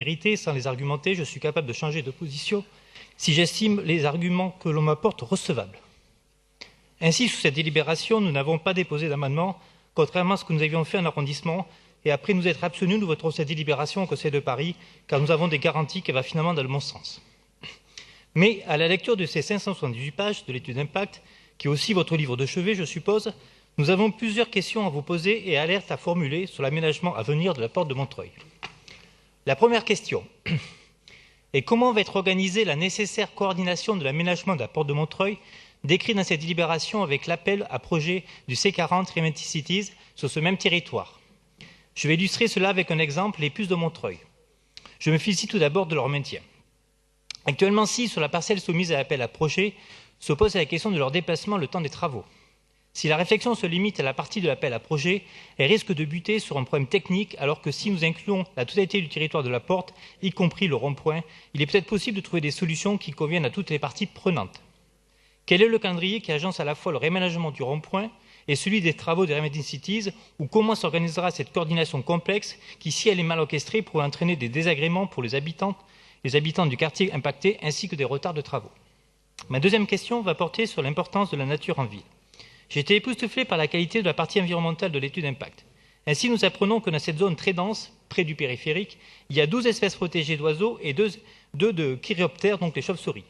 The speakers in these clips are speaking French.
vérité, sans les argumenter, je suis capable de changer de position si j'estime les arguments que l'on m'apporte recevables. Ainsi, sous cette délibération, nous n'avons pas déposé d'amendement, contrairement à ce que nous avions fait en arrondissement, et après nous être abstenus, nous voterons cette délibération au Conseil de Paris, car nous avons des garanties qu'elle va finalement dans le bon sens. Mais à la lecture de ces 578 pages de l'étude d'impact, qui est aussi votre livre de chevet, je suppose, nous avons plusieurs questions à vous poser et alertes à formuler sur l'aménagement à venir de la porte de Montreuil. La première question est comment va être organisée la nécessaire coordination de l'aménagement de la porte de Montreuil, décrit dans cette délibération avec l'appel à projet du C40 Remote Cities sur ce même territoire. Je vais illustrer cela avec un exemple, les puces de Montreuil. Je me félicite tout d'abord de leur maintien. Actuellement, si sur la parcelle soumise à l'appel à projet se pose la question de leur déplacement le temps des travaux. Si la réflexion se limite à la partie de l'appel à projet, elle risque de buter sur un problème technique, alors que si nous incluons la totalité du territoire de la porte, y compris le rond-point, il est peut-être possible de trouver des solutions qui conviennent à toutes les parties prenantes. Quel est le calendrier qui agence à la fois le réaménagement du rond-point et celui des travaux des Remote Cities, ou comment s'organisera cette coordination complexe qui, si elle est mal orchestrée, pourrait entraîner des désagréments pour les habitants du quartier impacté, ainsi que des retards de travaux. Ma deuxième question va porter sur l'importance de la nature en ville. J'ai été époustouflé par la qualité de la partie environnementale de l'étude d'impact. Ainsi, nous apprenons que dans cette zone très dense, près du périphérique, il y a 12 espèces protégées d'oiseaux et 2 de chiroptères, donc les chauves-souris.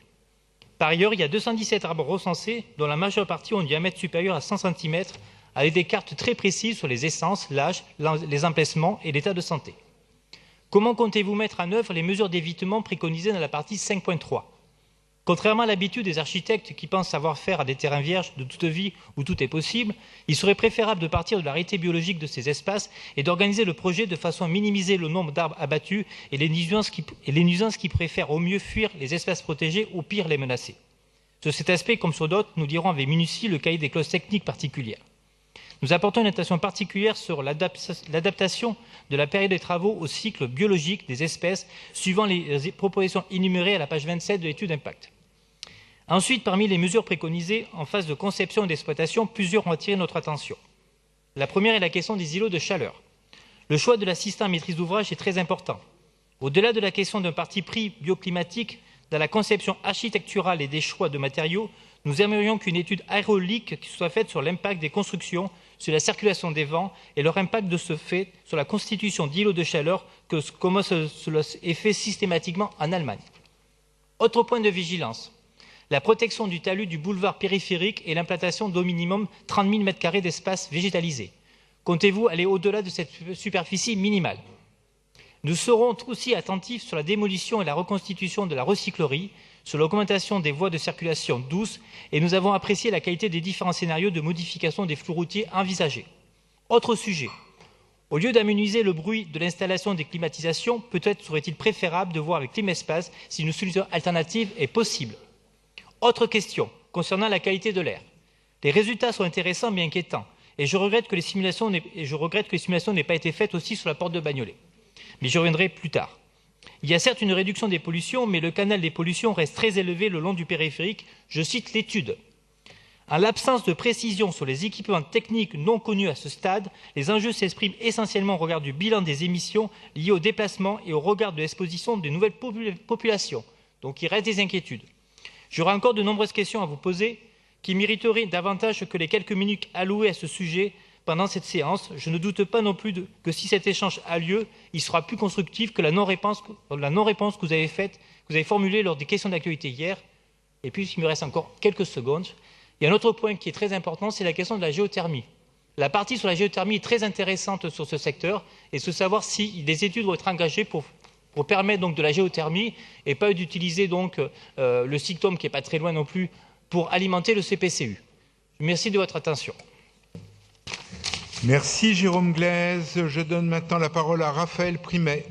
Par ailleurs, il y a 217 arbres recensés, dont la majeure partie ont un diamètre supérieur à 100 cm, avec des cartes très précises sur les essences, l'âge, les emplacements et l'état de santé. Comment comptez-vous mettre en œuvre les mesures d'évitement préconisées dans la partie 5.3 ? Contrairement à l'habitude des architectes qui pensent savoir faire à des terrains vierges de toute vie où tout est possible, il serait préférable de partir de la réalité biologique de ces espaces et d'organiser le projet de façon à minimiser le nombre d'arbres abattus et les nuisances qui préfèrent au mieux fuir les espaces protégés, au pire les menacer. Sur cet aspect, comme sur d'autres, nous dirons avec minutie le cahier des clauses techniques particulières. Nous apportons une attention particulière sur l'adaptation de la période des travaux au cycle biologique des espèces, suivant les propositions énumérées à la page 27 de l'étude d'impact. Ensuite, parmi les mesures préconisées en phase de conception et d'exploitation, plusieurs ont attiré notre attention. La première est la question des îlots de chaleur. Le choix de l'assistant à maîtrise d'ouvrage est très important. Au-delà de la question d'un parti pris bioclimatique, dans la conception architecturale et des choix de matériaux, nous aimerions qu'une étude aérolique soit faite sur l'impact des constructions, sur la circulation des vents et leur impact de ce fait sur la constitution d'îlots de chaleur, comme cela est fait systématiquement en Allemagne. Autre point de vigilance, la protection du talus du boulevard périphérique et l'implantation d'au minimum 30 000 m² d'espace végétalisé. Comptez-vous aller au-delà de cette superficie minimale? Nous serons aussi attentifs sur la démolition et la reconstitution de la recyclerie, sur l'augmentation des voies de circulation douces, et nous avons apprécié la qualité des différents scénarios de modification des flux routiers envisagés. Autre sujet, au lieu d'aménuiser le bruit de l'installation des climatisations, peut-être serait-il préférable de voir avec Climespace si une solution alternative est possible. Autre question, concernant la qualité de l'air. Les résultats sont intéressants mais inquiétants, et je regrette que les simulations n'aient pas été faites aussi sur la porte de Bagnolet. Mais j'y reviendrai plus tard. Il y a certes une réduction des pollutions, mais le canal des pollutions reste très élevé le long du périphérique. Je cite l'étude. En l'absence de précision sur les équipements techniques non connus à ce stade, les enjeux s'expriment essentiellement au regard du bilan des émissions liées au déplacement et au regard de l'exposition des nouvelles populations. Donc il reste des inquiétudes. J'aurai encore de nombreuses questions à vous poser qui mériteraient davantage que les quelques minutes allouées à ce sujet pendant cette séance. Je ne doute pas non plus que si cet échange a lieu, il sera plus constructif que la non-réponse que vous avez formulée lors des questions d'actualité hier. Et puis, il me reste encore quelques secondes. Il y a un autre point qui est très important, c'est la question de la géothermie. La partie sur la géothermie est très intéressante sur ce secteur, et de savoir si des études vont être engagées pour permettre donc de la géothermie et pas d'utiliser donc le SICTOM qui n'est pas très loin non plus pour alimenter le CPCU. Merci de votre attention. Merci Jérôme Glaise. Je donne maintenant la parole à Raphaël Primet.